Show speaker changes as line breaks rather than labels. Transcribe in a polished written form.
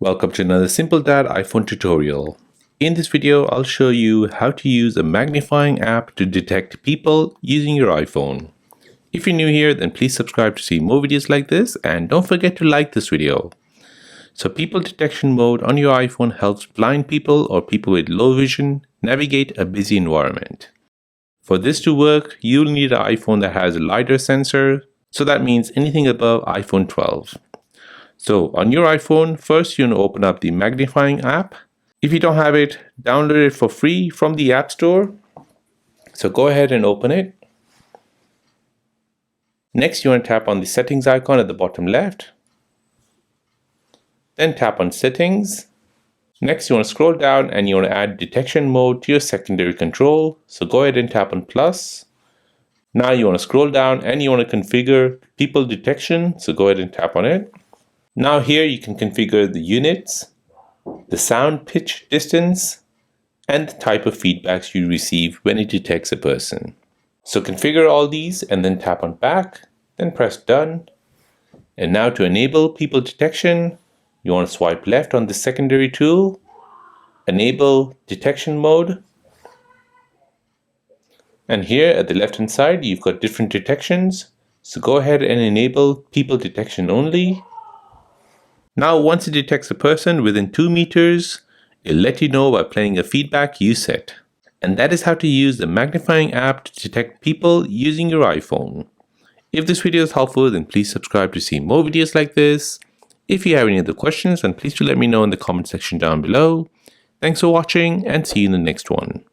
Welcome to another Simple Dad iPhone tutorial. In this video, I'll show you how to use a magnifying app to detect people using your iPhone. If you're new here, then please subscribe to see more videos like this and don't forget to like this video. So people detection mode on your iPhone helps blind people or people with low vision navigate a busy environment. For this to work, you'll need an iPhone that has a LiDAR sensor, so that means anything above iPhone 12. So on your iPhone, first you want to open up the magnifying app. If you don't have it, download it for free from the App Store. So go ahead and open it. Next you want to tap on the settings icon at the bottom left. Then tap on settings. Next you want to scroll down and you want to add detection mode to your secondary control. So go ahead and tap on plus. Now you want to scroll down and you want to configure people detection. So go ahead and tap on it. Now here you can configure the units, the sound pitch distance, and the type of feedbacks you receive when it detects a person. So configure all these and then tap on back, then press done. And now to enable people detection, you want to swipe left on the secondary tool, enable detection mode. And here at the left hand side, you've got different detections. So go ahead and enable people detection only. Now once it detects a person within 2 meters, it'll let you know by playing a feedback you set. And that is how to use the magnifying app to detect people using your iPhone. If this video is helpful, then please subscribe to see more videos like this. If you have any other questions, then please do let me know in the comment section down below. Thanks for watching and see you in the next one.